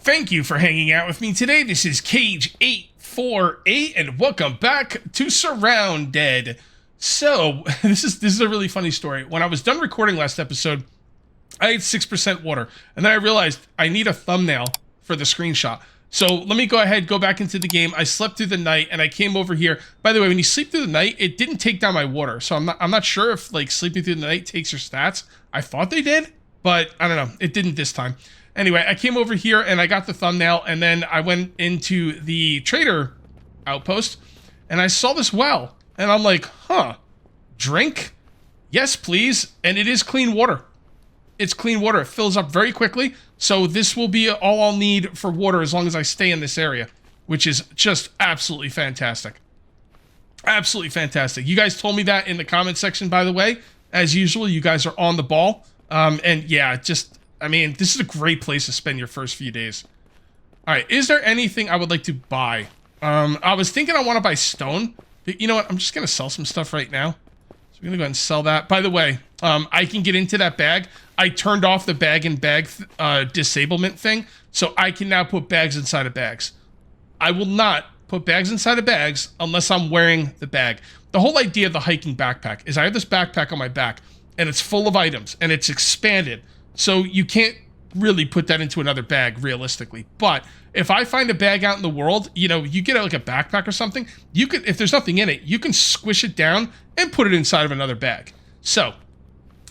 Thank you for hanging out with me today. This is Cage848, and welcome back to SurrounDead. So, this is a really funny story. When I was done recording last episode, I had 6% water, and then I realized I need a thumbnail for the screenshot. So let me go back into the game. I slept through the night, and I came over here. By the way, when you sleep through the night, it didn't take down my water. So I'm not sure if like sleeping through the night takes your stats. I thought they did, but I don't know. It didn't this time. Anyway, I came over here and I got the thumbnail, and then I went into the trader outpost, and I saw this well, and I'm like, huh, drink? Yes, please. And it is clean water. It's clean water. It fills up very quickly. So this will be all I'll need for water as long as I stay in this area, which is just absolutely fantastic. Absolutely fantastic. You guys told me that in the comment section, by the way. As usual, you guys are on the ball. And yeah, I mean, this is a great place to spend your first few days. All right, is there anything I would like to buy? I was thinking I want to buy stone. But you know what? I'm just going to sell some stuff right now. So we're going to go ahead and sell that. By the way, I can get into that bag. I turned off the bag and bag disablement thing, so I can now put bags inside of bags. I will not put bags inside of bags unless I'm wearing the bag. The whole idea of the hiking backpack is I have this backpack on my back, and it's full of items, and it's expanded. So you can't really put that into another bag realistically. But if I find a bag out in the world, you know, you get like a backpack or something, you could, if there's nothing in it, you can squish it down and put it inside of another bag. So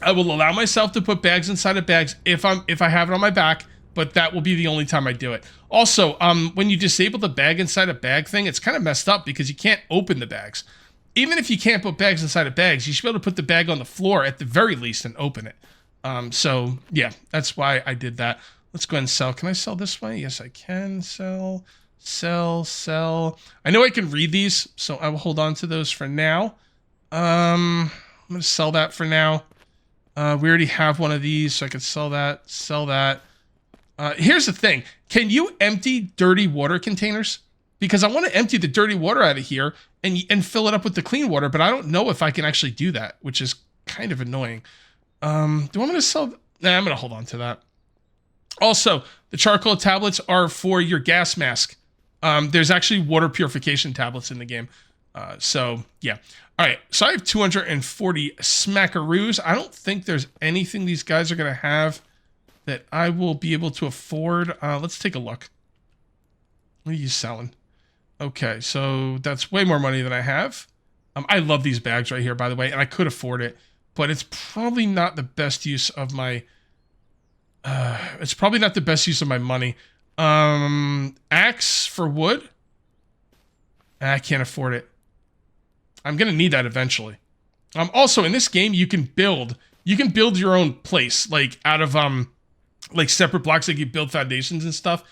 I will allow myself to put bags inside of bags if I have it on my back, but that will be the only time I do it. Also, when you disable the bag inside a bag thing, it's kind of messed up because you can't open the bags. Even if you can't put bags inside of bags, you should be able to put the bag on the floor at the very least and open it. So yeah, that's why I did that. Let's go ahead and sell. Can I sell this way? Yes, I can. Sell. I know I can read these, so I will hold on to those for now. I'm going to sell that for now. We already have one of these, so I could sell that, here's the thing. Can you empty dirty water containers? Because I want to empty the dirty water out of here and fill it up with the clean water, but I don't know if I can actually do that, which is kind of annoying. Do I want to sell? Nah, I'm going to hold on to that. Also, the charcoal tablets are for your gas mask. There's actually water purification tablets in the game. So, yeah. All right, so I have 240 smackaroos. I don't think there's anything these guys are going to have that I will be able to afford. Let's take a look. What are you selling? Okay, so that's way more money than I have. I love these bags right here, by the way, and I could afford it, but it's probably not the best use of my... it's probably not the best use of my money. Axe for wood? I can't afford it. I'm going to need that eventually. Also, in this game, you can build your own place, like out of like separate blocks, like you build foundations and stuff.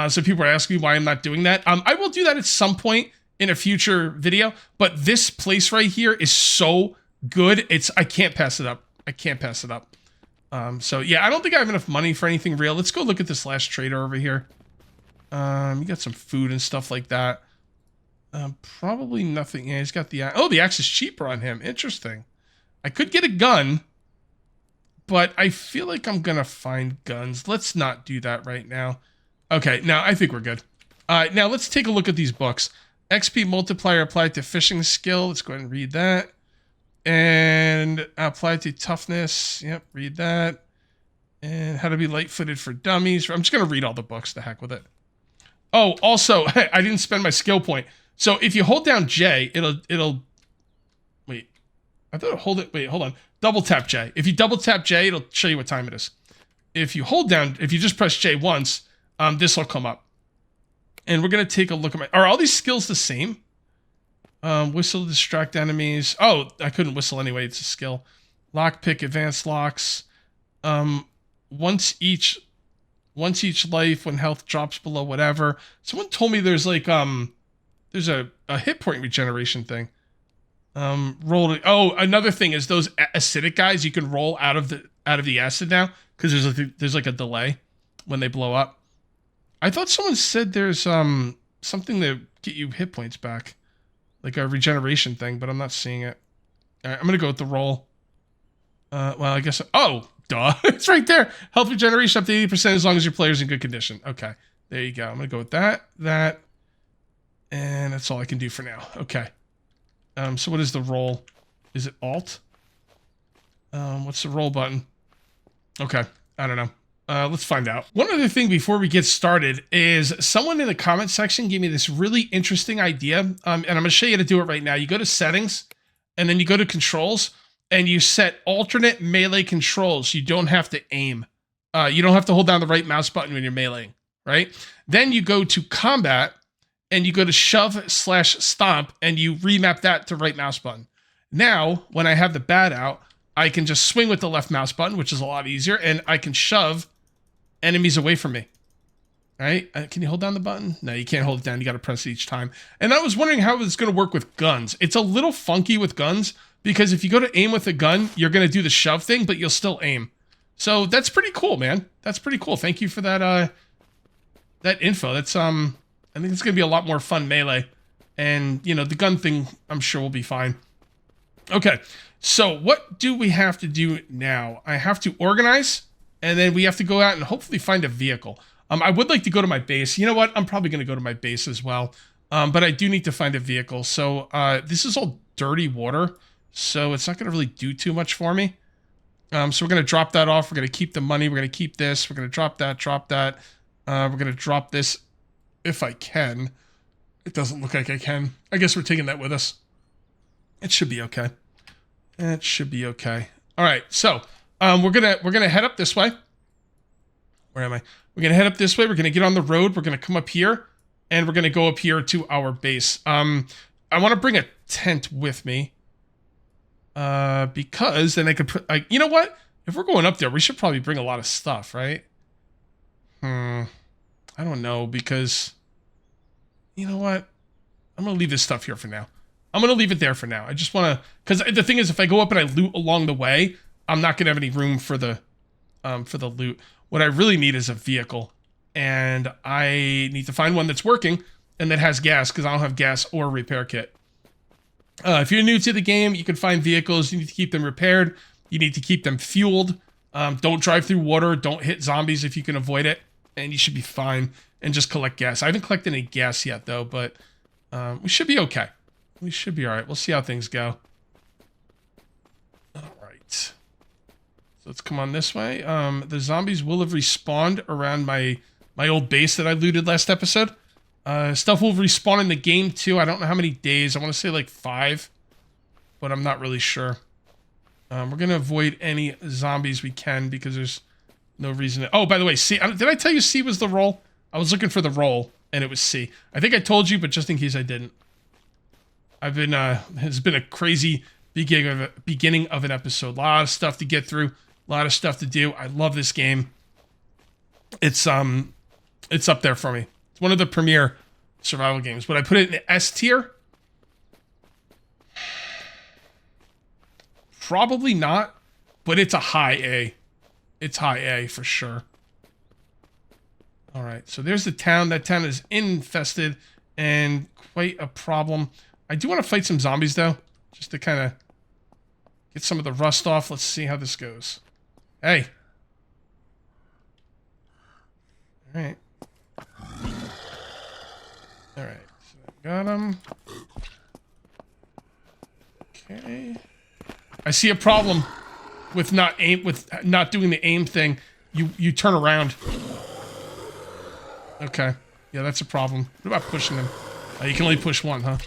So people are asking me why I'm not doing that. I will do that at some point in a future video, but this place right here is so good. I can't pass it up. So yeah, I don't think I have enough money for anything real. Let's go look at this last trader over here. You got some food and stuff like that. Probably nothing. Yeah, he's got the... Oh, the axe is cheaper on him. Interesting. I could get a gun, but I feel like I'm going to find guns. Let's not do that right now. Okay, now I think we're good. Now let's take a look at these books. XP multiplier applied to fishing skill. Let's go ahead and read that. And applied to toughness. Yep, read that. And how to be light-footed for dummies. I'm just going to read all the books. The heck with it. Oh, also, I didn't spend my skill point. So if you hold down J, it'll wait. I thought hold on. Double tap J. If you double tap J, it'll show you what time it is. If you just press J once, this will come up. And we're gonna take a look at are all these skills the same? Whistle to distract enemies. Oh, I couldn't whistle anyway, it's a skill. Lockpick, advanced locks. Once each life when health drops below whatever. Someone told me there's like there's a hit point regeneration thing. Oh, another thing is those acidic guys you can roll out of the acid now because there's like a delay when they blow up. I thought someone said there's something to get you hit points back, like a regeneration thing, but I'm not seeing it. All right, I'm gonna go with the roll. Well, I guess. Oh, duh! It's right there. Health regeneration up to 80% as long as your player's in good condition. Okay, There you go. I'm going to go with that, and that's all I can do for now. Okay. So what is the roll? Is it Alt? What's the roll button? Okay. I don't know. Let's find out. One other thing before we get started is someone in the comment section gave me this really interesting idea. And I'm going to show you how to do it right now. You go to settings and then you go to controls and you set alternate melee controls. You don't have to aim. You don't have to hold down the right mouse button when you're meleeing, right? Then you go to combat and you go to shove/stomp and you remap that to right mouse button. Now, when I have the bat out, I can just swing with the left mouse button, which is a lot easier, and I can shove enemies away from me. Right? Can you hold down the button? No, you can't hold it down. You got to press it each time. And I was wondering how it's going to work with guns. It's a little funky with guns because if you go to aim with a gun, you're going to do the shove thing, but you'll still aim. So that's pretty cool, man. That's pretty cool. Thank you for that that info. That's I think it's going to be a lot more fun melee. And, you know, the gun thing, I'm sure will be fine. Okay. So what do we have to do now? I have to organize, and then we have to go out and hopefully find a vehicle. I would like to go to my base. You know what? I'm probably going to go to my base as well. But I do need to find a vehicle. So this is all dirty water, so it's not going to really do too much for me. So we're going to drop that off. We're going to keep the money. We're going to keep this. We're going to drop that, we're going to drop this if I can. It doesn't look like I can. I guess we're taking that with us. It should be okay. It should be okay. All right, so we're gonna head up this way. Where am I? We're gonna head up this way. We're gonna get on the road. We're gonna come up here, and we're gonna go up here to our base. I want to bring a tent with me, because then I could put. You know what? If we're going up there, we should probably bring a lot of stuff, right? I don't know, because you know what? I'm gonna leave this stuff here for now. I'm going to leave it there for now. I just want to, because the thing is, if I go up and I loot along the way, I'm not going to have any room for the loot. What I really need is a vehicle, and I need to find one that's working and that has gas, because I don't have gas or a repair kit. If you're new to the game, you can find vehicles. You need to keep them repaired. You need to keep them fueled. Don't drive through water. Don't hit zombies if you can avoid it, and you should be fine. And just collect gas. I haven't collected any gas yet, though, but we should be okay. We should be all right. We'll see how things go. All right. So let's come on this way. The zombies will have respawned around my old base that I looted last episode. Stuff will respawn in the game, too. I don't know how many days. I want to say like 5, but I'm not really sure. We're going to avoid any zombies we can because there's no reason to... Oh, by the way, C. Did I tell you C was the roll? I was looking for the roll, and it was C. I think I told you, but just in case I didn't. It's been a crazy beginning of an episode. A lot of stuff to get through, a lot of stuff to do. I love this game. It's up there for me. It's one of the premier survival games. Would I put it in S tier? Probably not, but it's a high A. It's high A for sure. All right, so there's the town. That town is infested and quite a problem. I do want to fight some zombies, though, just to kind of get some of the rust off. Let's see how this goes. Hey. All right. All right. So I got him. Okay. I see a problem with not doing the aim thing. You turn around. Okay. Yeah, that's a problem. What about pushing them? You can only push one, huh?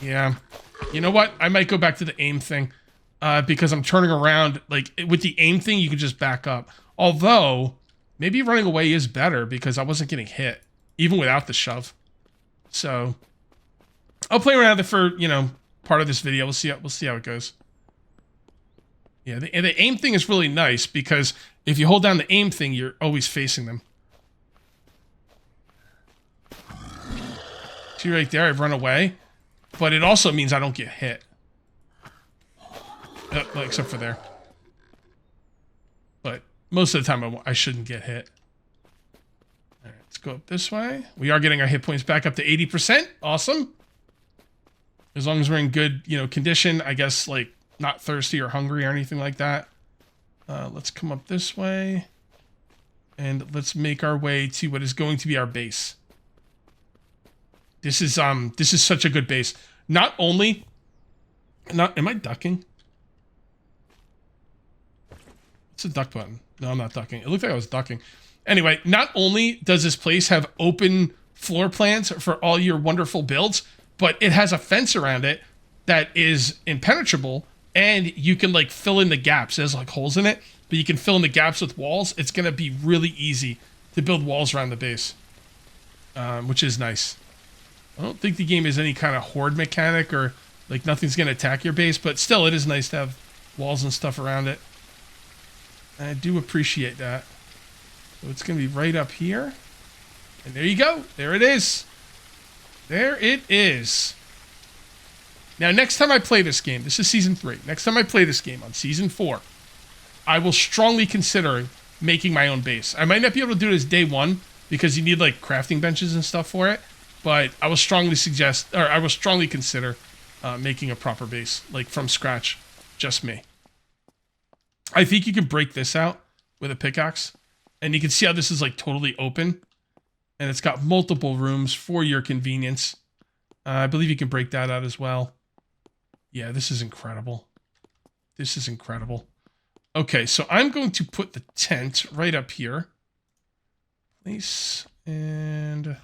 Yeah. You know what? I might go back to the aim thing. Because I'm turning around. Like, with the aim thing, you can just back up. Although, maybe running away is better because I wasn't getting hit. Even without the shove. So, I'll play around with it for, you know, part of this video. We'll see how it goes. Yeah, the aim thing is really nice because if you hold down the aim thing, you're always facing them. See right there, I've run away. But it also means I don't get hit. Except for there. But most of the time I shouldn't get hit. Alright, let's go up this way. We are getting our hit points back up to 80%. Awesome. As long as we're in good, you know, condition. I guess, like, not thirsty or hungry or anything like that. Let's come up this way. And let's make our way to what is going to be our base. This is such a good base. Not only... Am I ducking? It's a duck button. No, I'm not ducking. It looked like I was ducking. Anyway, not only does this place have open floor plans for all your wonderful builds, but it has a fence around it that is impenetrable, and you can like fill in the gaps. There's like holes in it, but you can fill in the gaps with walls. It's going to be really easy to build walls around the base, which is nice. I don't think the game has any kind of horde mechanic or like nothing's going to attack your base, but still it is nice to have walls and stuff around it. I do appreciate that. So it's going to be right up here. And there you go. There it is. There it is. Now, next time I play this game, this is Season 3. Next time I play this game on Season 4, I will strongly consider making my own base. I might not be able to do it as day one because you need, like, crafting benches and stuff for it. But I will strongly suggest, or I will strongly consider making a proper base, like, from scratch. Just me. I think you can break this out with a pickaxe. And you can see how this is, like, totally open. And it's got multiple rooms for your convenience. I believe you can break that out as well. Yeah, this is incredible. This is incredible. Okay, so I'm going to put the tent right up here. Place, and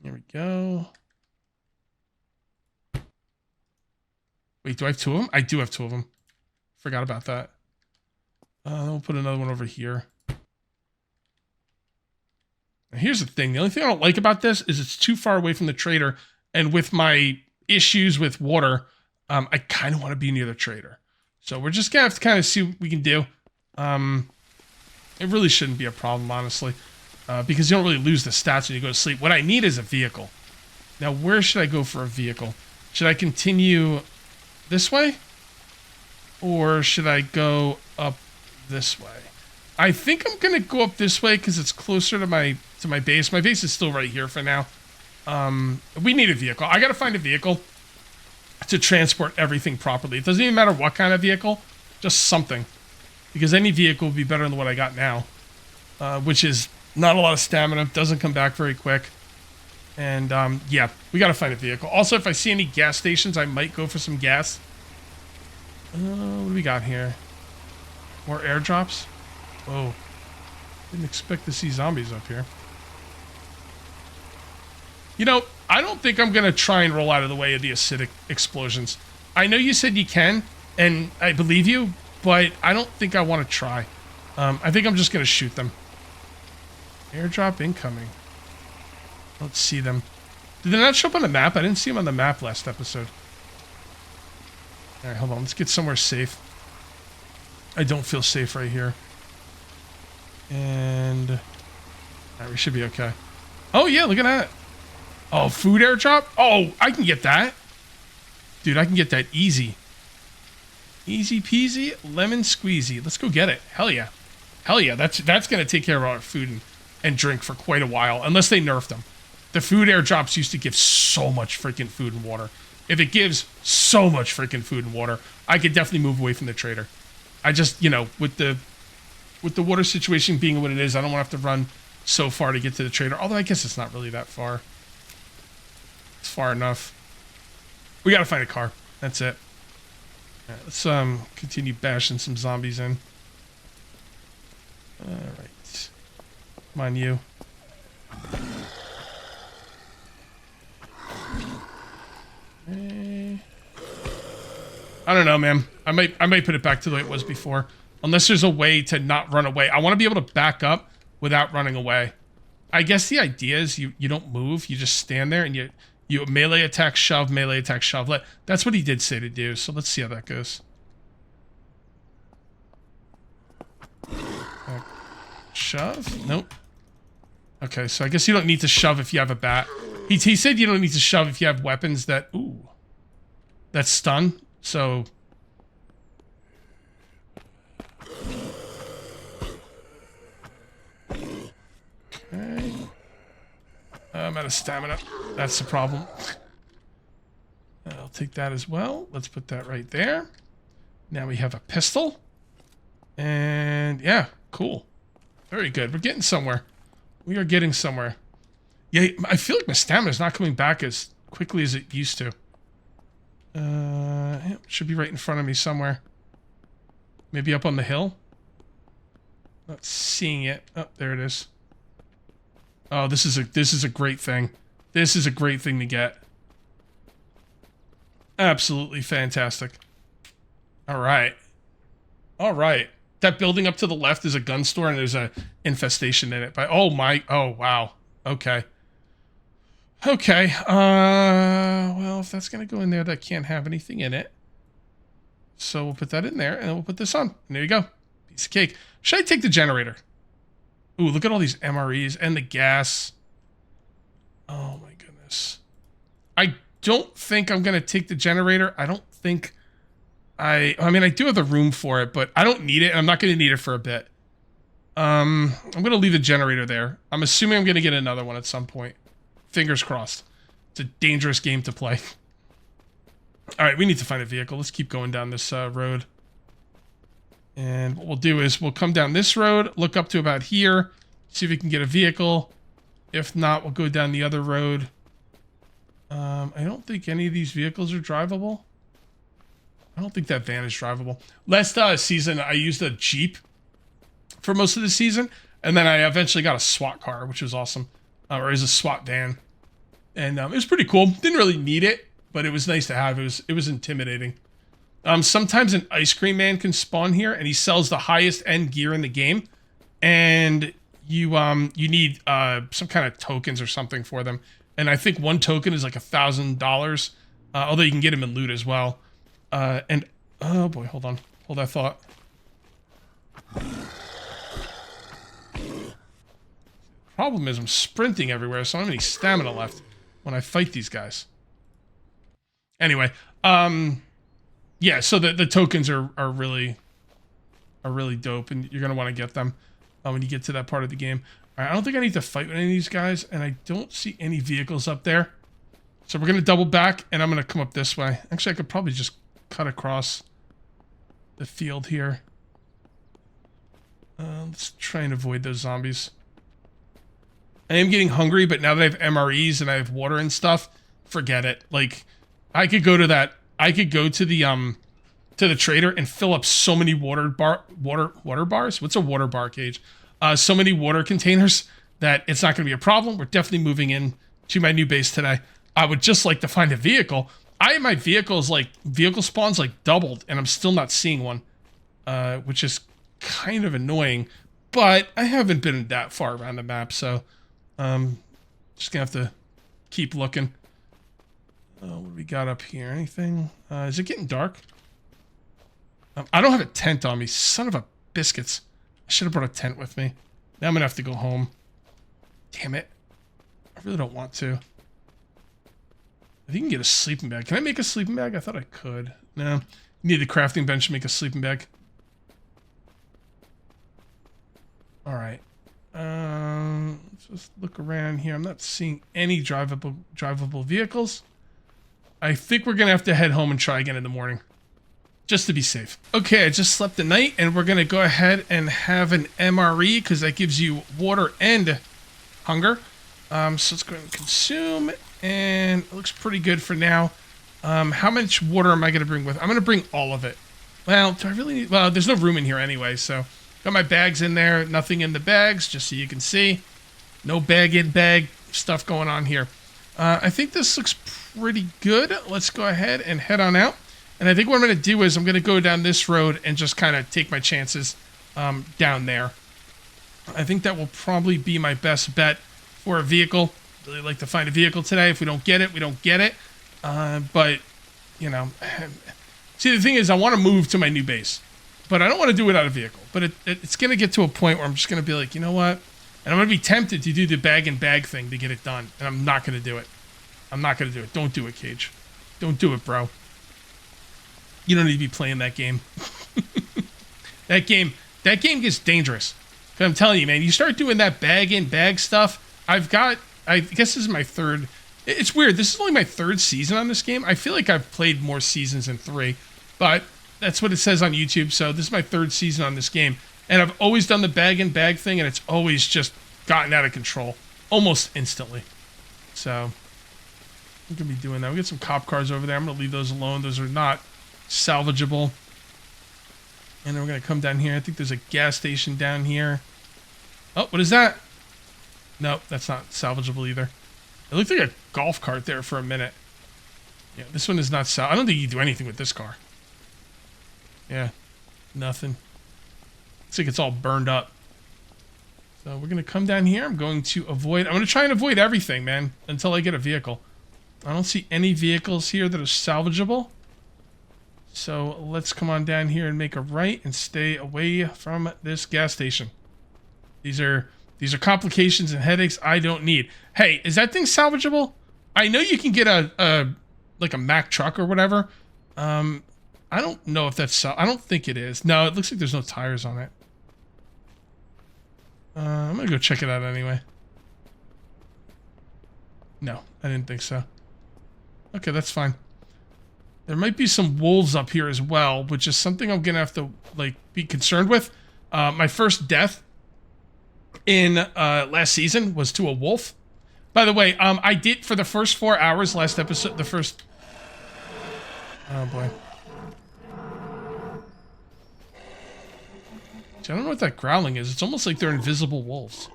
here we go. Wait, do I have two of them? I do have two of them. Forgot about that. We'll put another one over here. Now, here's the thing. The only thing I don't like about this is it's too far away from the trader. And with my issues with water, I kind of want to be near the trader. So we're just going to have to kind of see what we can do. It really shouldn't be a problem, honestly. Because you don't really lose the stats when you go to sleep. What I need is a vehicle. Now, where should I go for a vehicle? Should I continue this way? Or should I go up this way? I think I'm going to go up this way because it's closer to my base. My base is still right here for now. We need a vehicle. I got to find a vehicle to transport everything properly. It doesn't even matter what kind of vehicle, just something. Because any vehicle would be better than what I got now. Which is not a lot of stamina, doesn't come back very quick. And yeah, we got to find a vehicle. Also, if I see any gas stations, I might go for some gas. What do we got here? More airdrops? Whoa. Didn't expect to see zombies up here. You know, I don't think I'm going to try and roll out of the way of the acidic explosions. I know you said you can, and I believe you, but I don't think I want to try. I think I'm just going to shoot them. Airdrop incoming. Let's see them. Did they not show up on the map? I didn't see them on the map last episode. Alright, hold on. Let's get somewhere safe. I don't feel safe right here. And... alright, we should be okay. Oh, yeah, look at that. Oh, food airdrop? Oh, I can get that. Dude, I can get that easy. Easy peasy, lemon squeezy. Let's go get it. Hell yeah. Hell yeah, that's going to take care of our food and drink for quite a while, unless they nerfed them. The food airdrops used to give so much freaking food and water. If it gives so much freaking food and water, I could definitely move away from the trader. I just, you know, with the water situation being what it is, I don't want to have to run so far to get to the trader. Although I guess it's not really that far. It's far enough. We got to find a car. That's it. All right, let's continue bashing some zombies in. All right. Come on, you. Okay. I don't know, man. I might put it back to the way it was before. Unless there's a way to not run away. I want to be able to back up without running away. I guess the idea is you don't move. You just stand there and you melee attack, shove, melee attack, shove. That's what he did say to do. So let's see how that goes. Shove? Nope. Okay, so I guess you don't need to shove if you have a bat. He said you don't need to shove if you have weapons that... ooh. That stun. So... okay. I'm out of stamina. That's the problem. I'll take that as well. Let's put that right there. Now we have a pistol. And yeah, cool. Very good. We're getting somewhere. We are getting somewhere. Yeah, I feel like my stamina's not coming back as quickly as it used to. It should be right in front of me somewhere. Maybe up on the hill? Not seeing it. Oh, there it is. Oh, this is a great thing. This is a great thing to get. Absolutely fantastic. All right. All right. That building up to the left is a gun store, and there's a infestation in it. But oh wow. Okay. Okay. Well, if that's gonna go in there, that can't have anything in it. So we'll put that in there, and then we'll put this on. And there you go. Piece of cake. Should I take the generator? Ooh, look at all these MREs and the gas. Oh my goodness. I don't think I'm gonna take the generator. I don't think I mean, I do have the room for it, but I don't need it, and I'm not gonna need it for a bit. I'm gonna leave the generator there. I'm assuming I'm gonna get another one at some point. Fingers crossed. It's a dangerous game to play. All right, we need to find a vehicle. Let's keep going down this road. And what we'll do is we'll come down this road, look up to about here, see if we can get a vehicle. If not, we'll go down the other road. I don't think any of these vehicles are drivable. I don't think that van is drivable. Last season, I used a Jeep for most of the season, and then I eventually got a SWAT car, which was awesome. Or is a SWAT van. And it was pretty cool. Didn't really need it, but it was nice to have. It was intimidating. Sometimes an ice cream man can spawn here, and he sells the highest end gear in the game. And you need some kind of tokens or something for them. And I think one token is like $1,000. Although you can get them in loot as well. And oh boy, hold on. Hold that thought. Problem is I'm sprinting everywhere, so I don't have any stamina left when I fight these guys. Anyway, yeah, so the tokens are really dope, and you're gonna want to get them when you get to that part of the game. All right, I don't think I need to fight with any of these guys, and I don't see any vehicles up there. So we're gonna double back, and I'm gonna come up this way. Actually, I could probably just cut across the field here. Let's try and avoid those zombies. I am getting hungry, but now that I have MREs and I have water and stuff, forget it. Like, I could go to that. I could go to the trader and fill up so many water bars. What's a water bar, Cage? So many water containers that it's not going to be a problem. We're definitely moving in to my new base today. I would just like to find a vehicle. My vehicle spawns like doubled, and I'm still not seeing one, which is kind of annoying. But I haven't been that far around the map, so just gonna have to keep looking. What do we got up here? Anything? Is it getting dark? I don't have a tent on me. Son of a biscuits. I should have brought a tent with me. Now I'm gonna have to go home. Damn it. I really don't want to. I think you can get a sleeping bag. Can I make a sleeping bag? I thought I could. No. You need the crafting bench to make a sleeping bag. Alright. Let's just look around here. I'm not seeing any drivable vehicles. I think we're going to have to head home and try again in the morning. Just to be safe. Okay, I just slept the night, and we're going to go ahead and have an MRE, because that gives you water and hunger. So let's go ahead and consume, and it looks pretty good for now. How much water am I going to bring with? I'm going to bring all of it. Well, do I really need... Well, there's no room in here anyway, so... Got my bags in there, nothing in the bags, just so you can see. No bag stuff going on here. I think this looks pretty good. Let's go ahead and head on out. And I think what I'm going to do is I'm going to go down this road and just kind of take my chances down there. I think that will probably be my best bet for a vehicle. Really like to find a vehicle today. If we don't get it, we don't get it. But, you know... See, the thing is, I want to move to my new base. But I don't want to do it without a vehicle. But it's going to get to a point where I'm just going to be like, you know what? And I'm going to be tempted to do the bag and bag thing to get it done. And I'm not going to do it. I'm not going to do it. Don't do it, Cage. Don't do it, bro. You don't need to be playing that game. That game gets dangerous. I'm telling you, man, you start doing that bag and bag stuff. I guess this is my third. It's weird. This is only my third season on this game. I feel like I've played more seasons than 3. But... that's what it says on YouTube, so this is my third season on this game. And I've always done the bag and bag thing, and it's always just gotten out of control. Almost instantly. So, I'm going to be doing that. We got some cop cars over there. I'm going to leave those alone. Those are not salvageable. And then we're going to come down here. I think there's a gas station down here. Oh, what is that? Nope, that's not salvageable either. It looked like a golf cart there for a minute. Yeah, this one is not I don't think you can do anything with this car. Yeah, nothing. Looks like it's all burned up. So we're going to come down here. I'm going to try and avoid everything, man, until I get a vehicle. I don't see any vehicles here that are salvageable. So let's come on down here and make a right and stay away from this gas station. These are complications and headaches I don't need. Hey, is that thing salvageable? I know you can get a Mack truck or whatever. I don't know if that's I don't think it is. No, it looks like there's no tires on it. I'm gonna go check it out anyway. No, I didn't think so. Okay, that's fine. There might be some wolves up here as well, which is something I'm gonna have to be concerned with. My first death in last season was to a wolf. By the way, I did for the first 4 hours last episode. Oh boy. See, I don't know what that growling is. It's almost like they're invisible wolves,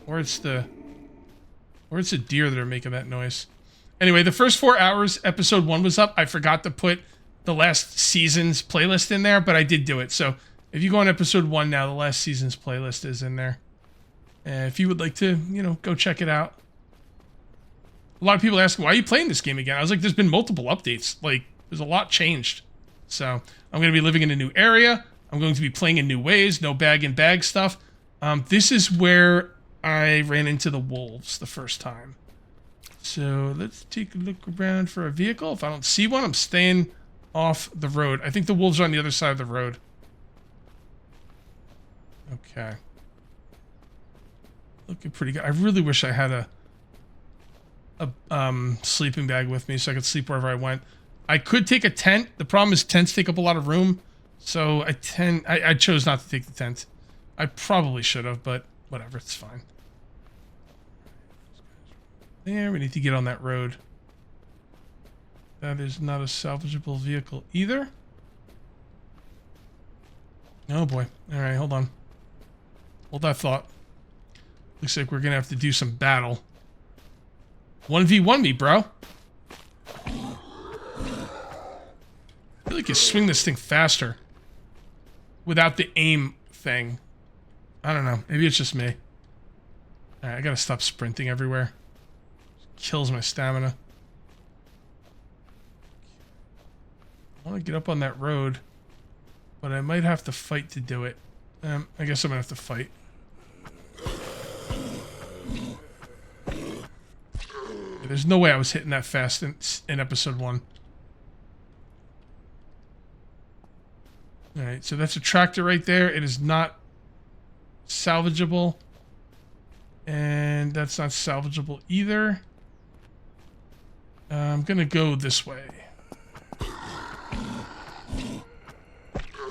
or it's a deer that are making that noise. Anyway, the first 4 hours, episode 1 was up. I forgot to put the last season's playlist in there, but I did do it. So if you go on episode 1 now, the last season's playlist is in there. If you would like to, go check it out. A lot of people ask, why are you playing this game again? I was like, there's been multiple updates. There's a lot changed. So I'm going to be living in a new area. I'm going to be playing in new ways. No bag and bag stuff. This is where I ran into the wolves the first time. So let's take a look around for a vehicle. If I don't see one, I'm staying off the road. I think the wolves are on the other side of the road. Okay. Looking pretty good. I really wish I had a sleeping bag with me so I could sleep wherever I went. I could take a tent. The problem is tents take up a lot of room. So I chose not to take the tent. I probably should have, but whatever, it's fine. There, we need to get on that road. That is not a salvageable vehicle either. Oh boy. Alright, hold on. Hold that thought. Looks like we're gonna have to do some battle. 1v1 me, bro. I feel like you swing this thing faster without the aim thing. I don't know. Maybe it's just me. Alright, I gotta stop sprinting everywhere. Kills my stamina. I want to get up on that road, but I might have to fight to do it. I guess I'm gonna have to fight. There's no way I was hitting that fast in episode 1. Alright, so that's a tractor right there. It is not salvageable. And that's not salvageable either. I'm gonna go this way.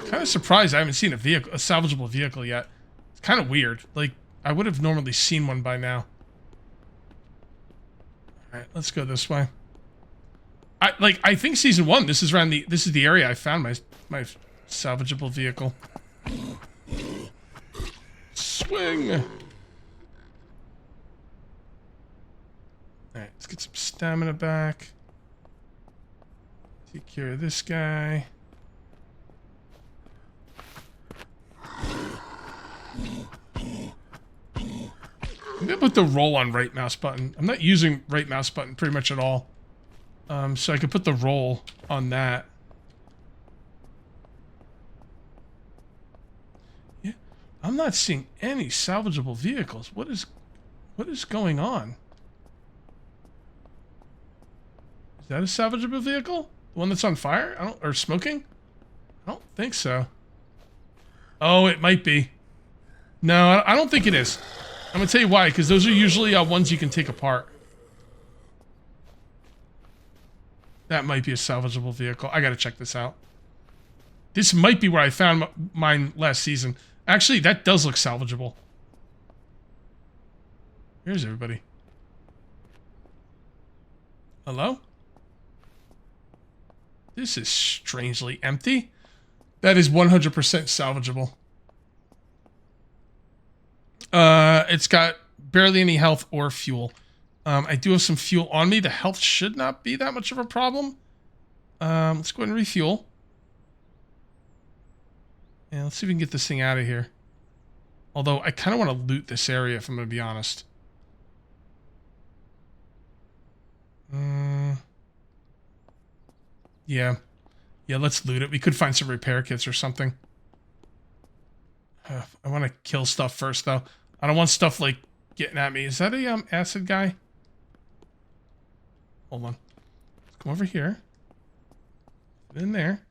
Kind of surprised I haven't seen a salvageable vehicle yet. It's kind of weird. I would have normally seen one by now. Alright, let's go this way. I think season 1, this is the area I found my salvageable vehicle. Swing! Alright, let's get some stamina back. Take care of this guy. I'm gonna put the roll on right mouse button. I'm not using right mouse button pretty much at all. So I could put the roll on that. Yeah, I'm not seeing any salvageable vehicles. What is going on? Is that a salvageable vehicle? The one that's on fire? Or smoking? I don't think so. Oh, it might be. No, I don't think it is. I'm gonna tell you why, because those are usually ones you can take apart. That might be a salvageable vehicle. I gotta check this out. This might be where I found mine last season. Actually, that does look salvageable. Here's everybody. Hello? This is strangely empty. That is 100% salvageable. It's got barely any health or fuel. I do have some fuel on me. The health should not be that much of a problem. Let's go ahead and refuel. And let's see if we can get this thing out of here. Although, I kind of want to loot this area, if I'm going to be honest. Yeah. Yeah, let's loot it. We could find some repair kits or something. I want to kill stuff first, though. I don't want stuff, like, getting at me. Is that a acid guy? Hold on. Come over here. Put it in there.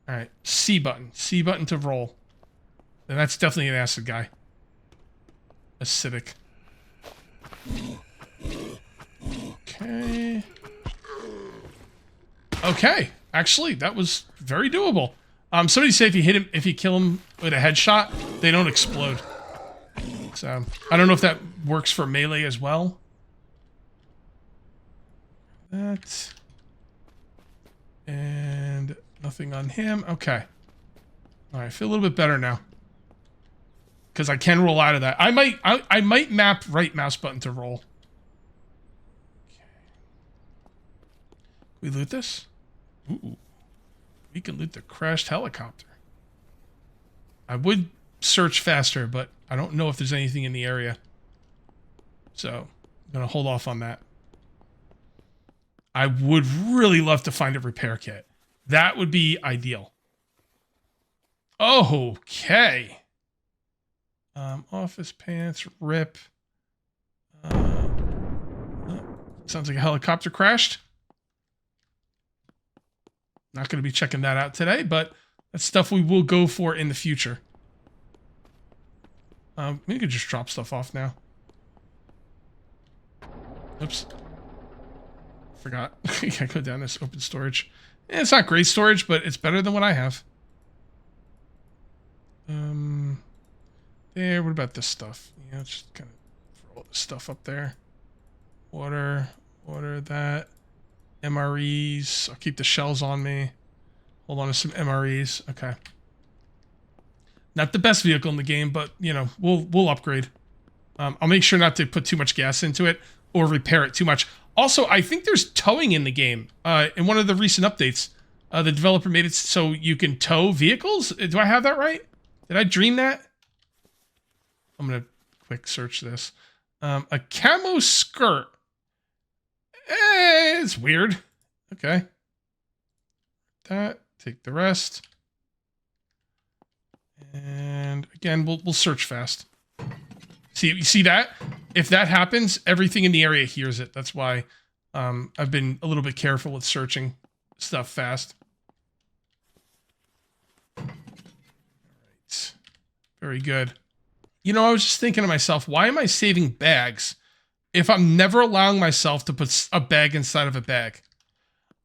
Alright, C button. C button to roll. And that's definitely an acid guy. Acidic. Okay. Okay. Actually, that was very doable. Somebody said if you kill him with a headshot, they don't explode. So, I don't know if that works for melee as well. That. And nothing on him. Okay. Alright, I feel a little bit better now. Because I can roll out of that. I might map right mouse button to roll. Okay. We loot this? Ooh. We can loot the crashed helicopter. I would search faster, but I don't know if there's anything in the area. So, I'm going to hold off on that. I would really love to find a repair kit. That would be ideal. Okay. Office pants, rip. Sounds like a helicopter crashed. Not going to be checking that out today, but that's stuff we will go for in the future. We could just drop stuff off now. Oops. Forgot. I gotta go down this open storage. It's not great storage, but it's better than what I have. There, what about this stuff? Yeah, just kind of throw all this stuff up there. Water, that. MREs. I'll keep the shells on me. Hold on to some MREs. Okay. Not the best vehicle in the game, but, you know, we'll upgrade. I'll make sure not to put too much gas into it or repair it too much. Also, I think there's towing in the game. In one of the recent updates, the developer made it so you can tow vehicles. Do I have that right? Did I dream that? I'm going to quick search this. A camo skirt. It's weird. Okay. That. Take the rest. And again, we'll search fast. See, you see that? If that happens, everything in the area hears it. That's why I've been a little bit careful with searching stuff fast. All right. Very good. You know, I was just thinking to myself, why am I saving bags if I'm never allowing myself to put a bag inside of a bag?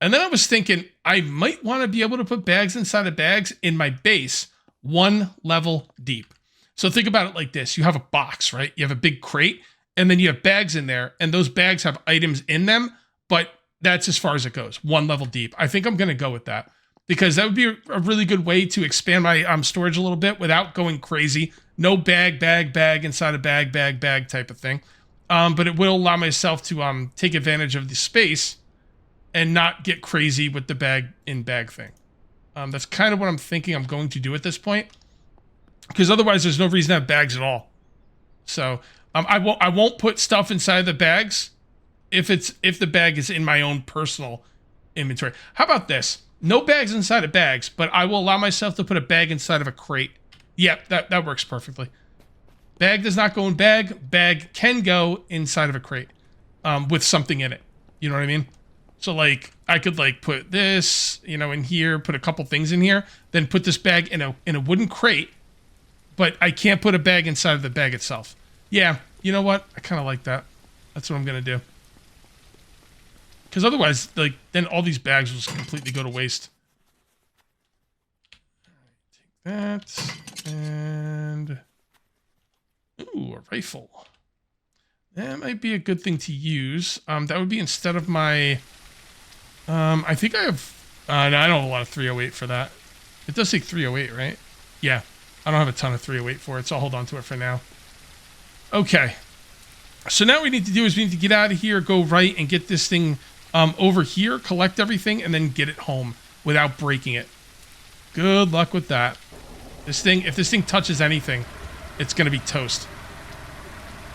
And then I was thinking, I might want to be able to put bags inside of bags in my base, one level deep. So think about it like this. You have a box, right? You have a big crate, and then you have bags in there, and those bags have items in them, but that's as far as it goes, one level deep. I think I'm going to go with that, because that would be a really good way to expand my storage a little bit without going crazy. No bag inside a bag type of thing. But it will allow myself to take advantage of the space and not get crazy with the bag-in-bag thing. That's kind of what I'm thinking I'm going to do at this point. Because otherwise, there's no reason to have bags at all. So, I won't put stuff inside the bags if the bag is in my own personal inventory. How about this? No bags inside of bags, but I will allow myself to put a bag inside of a crate. Yep, that works perfectly. Bag does not go in bag. Bag can go inside of a crate with something in it. You know what I mean? So, like, I could, like, put this, you know, in here, put a couple things in here, then put this bag in a wooden crate, but I can't put a bag inside of the bag itself. Yeah, you know what? I kind of like that. That's what I'm going to do. Because otherwise, like, then all these bags will just completely go to waste. that. And... ooh, a rifle. That might be a good thing to use. That would be instead of my... I think I have... no, I don't have a lot of 308 for that. It does take 308, right? Yeah. I don't have a ton of 308 for it, so I'll hold on to it for now. Okay. So now what we need to do is we need to get out of here, go right, and get this thing over here, collect everything, and then get it home without breaking it. Good luck with that. This thing, if this thing touches anything, it's going to be toast.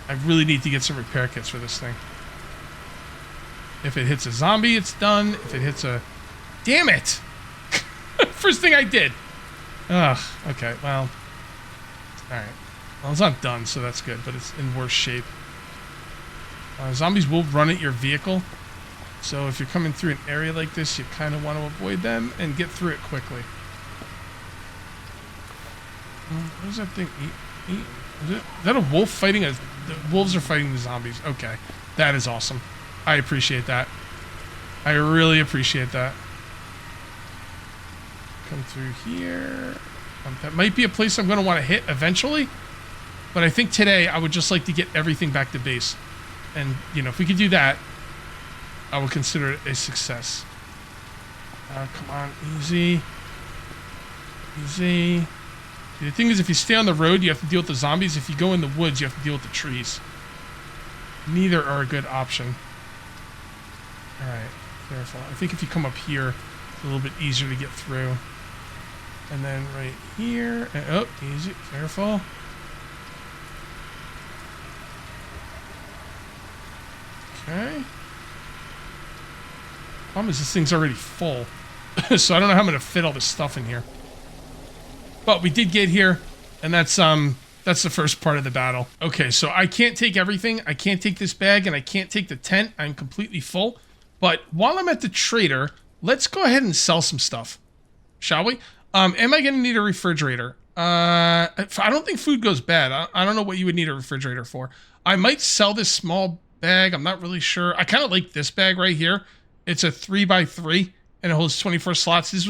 I really need to get some repair kits for this thing. If it hits a zombie, it's done. If it hits a... damn it! First thing I did. Ugh, okay, well... alright. Well, it's not done, so that's good, but it's in worse shape. Zombies will run at your vehicle. So if you're coming through an area like this, you kind of want to avoid them and get through it quickly. What does that thing eat? Is that a wolf fighting a... the wolves are fighting the zombies. Okay. That is awesome. I appreciate that. I really appreciate that. Come through here. That might be a place I'm going to want to hit eventually. But I think today I would just like to get everything back to base. And, you know, if we could do that, I would consider it a success. Come on, easy. Easy. See, the thing is, if you stay on the road, you have to deal with the zombies. If you go in the woods, you have to deal with the trees. Neither are a good option. Alright, careful. I think if you come up here, it's a little bit easier to get through. And then right here. And, oh, easy. Careful. Okay. Problem is this thing's already full. So I don't know how I'm going to fit all this stuff in here. But we did get here, and that's the first part of the battle. Okay, so I can't take everything. I can't take this bag, and I can't take the tent. I'm completely full. But while I'm at the trader, let's go ahead and sell some stuff. Shall we? Am I going to need a refrigerator? I don't think food goes bad. I don't know what you would need a refrigerator for. I might sell this small bag. I'm not really sure. I kind of like this bag right here. It's a 3x3 and it holds 24 slots. This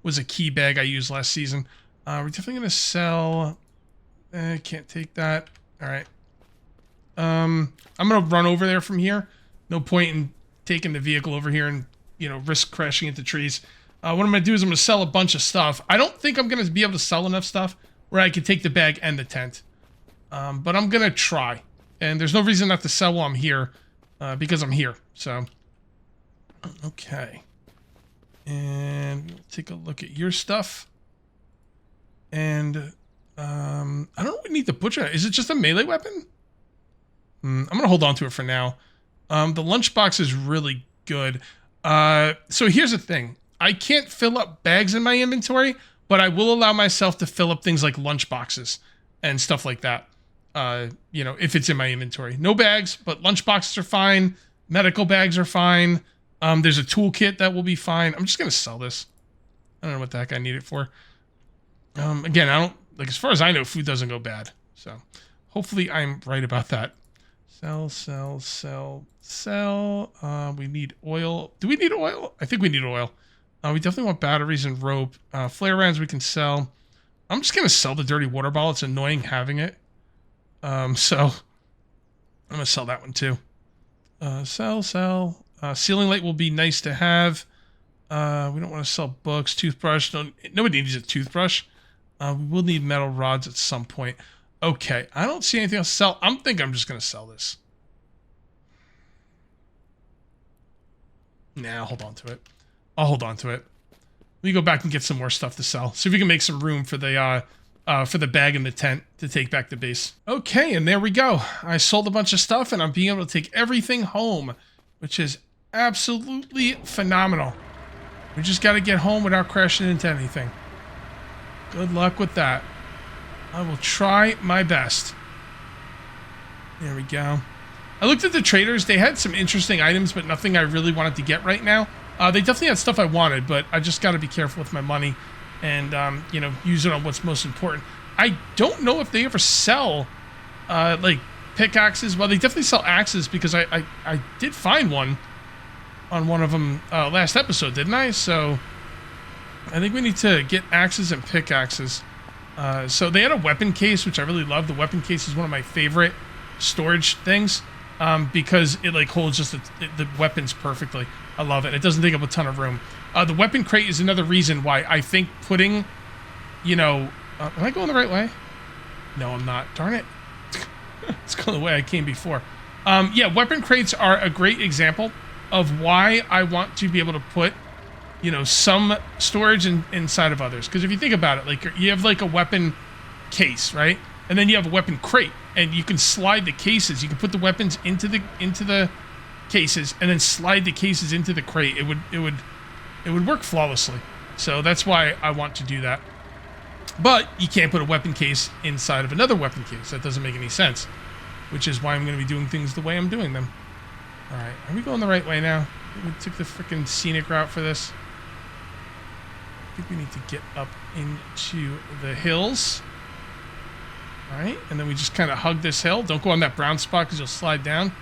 was a key bag I used last season. We're definitely going to sell... I can't take that. All right. I'm going to run over there from here. No point in taking the vehicle over here and, you know, risk crashing into trees. What I'm going to do is I'm going to sell a bunch of stuff. I don't think I'm going to be able to sell enough stuff where I can take the bag and the tent. But I'm going to try. And there's no reason not to sell while I'm here, because I'm here. So, okay. And we'll take a look at your stuff. And I don't know what we need to butcher. Is it just a melee weapon? I'm going to hold on to it for now. The lunchbox is really good. So here's the thing. I can't fill up bags in my inventory, but I will allow myself to fill up things like lunchboxes and stuff like that. You know, if it's in my inventory. No bags, but lunchboxes are fine. Medical bags are fine. There's a toolkit that will be fine. I'm just going to sell this. I don't know what the heck I need it for. Again, I don't... like, as far as I know, food doesn't go bad. So, hopefully I'm right about that. Sell, sell, sell, sell. We need oil. Do we need oil? I think we need oil. We definitely want batteries and rope. Flare rounds we can sell. I'm just going to sell the dirty water bottle. It's annoying having it. So, I'm going to sell that one too. Sell. Ceiling light will be nice to have. We don't want to sell books. Toothbrush. Nobody needs a toothbrush. We will need metal rods at some point. Okay, I don't see anything else to sell. I'm just going to sell this. Nah, I'll hold on to it. I'll hold on to it. Let me go back and get some more stuff to sell. See if we can make some room for the bag and the tent to take back to base. Okay, and there we go. I sold a bunch of stuff, and I'm being able to take everything home, which is absolutely phenomenal. We just got to get home without crashing into anything. Good luck with that. I will try my best. There we go. I looked at the traders. They had some interesting items, but nothing I really wanted to get right now. They definitely had stuff I wanted, but I just got to be careful with my money and, you know, use it on what's most important. I don't know if they ever sell, like, pickaxes. Well, they definitely sell axes because I did find one on one of them last episode, didn't I? So I think we need to get axes and pickaxes. So they had a weapon case, which I really love. The weapon case is one of my favorite storage things because it like holds just the weapons perfectly. I love it. It doesn't take up a ton of room. The weapon crate is another reason why I think putting, you know, am I going the right way? No, I'm not. Darn it. It's going the way I came before. Yeah, weapon crates are a great example of why I want to be able to put, you know, some storage inside of others. Because if you think about it, like you have like a weapon case, right? And then you have a weapon crate, and you can slide the cases. You can put the weapons into the cases, and then slide the cases into the crate. It would work flawlessly. So that's why I want to do that. But you can't put a weapon case inside of another weapon case. That doesn't make any sense. Which is why I'm going to be doing things the way I'm doing them. Alright, are we going the right way now? We took the freaking scenic route for this. I think we need to get up into the hills. Alright, and then we just kind of hug this hill. Don't go on that brown spot because you'll slide down.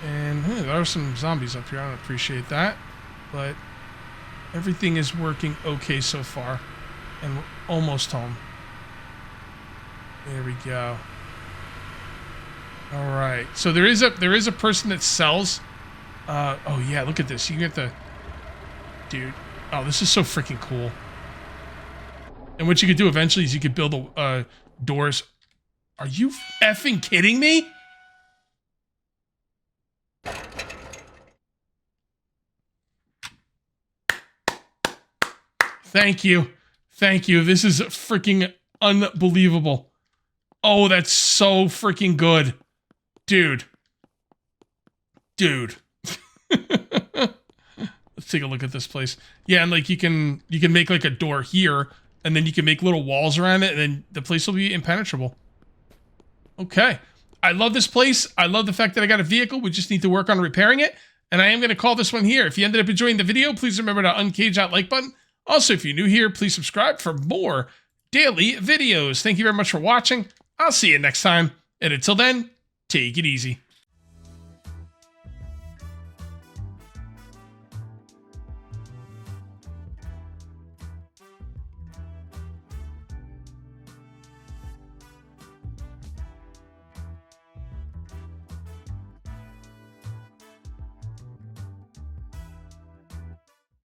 And there are some zombies up here. I don't appreciate that. But everything is working okay so far. And we're almost home. There we go. All right. So there is a person that sells. Oh yeah, look at this. You get the dude. Oh, this is so freaking cool. And what you could do eventually is you could build doors. Are you effing kidding me? Thank you. Thank you. This is freaking unbelievable. Oh, that's so freaking good. Dude. Let's take a look at this place. Yeah, and like you can make like a door here, and then you can make little walls around it, and then the place will be impenetrable. Okay. I love this place. I love the fact that I got a vehicle. We just need to work on repairing it. And I am going to call this one here. If you ended up enjoying the video, please remember to uncage that like button. Also, if you're new here, please subscribe for more daily videos. Thank you very much for watching. I'll see you next time. And until then, take it easy.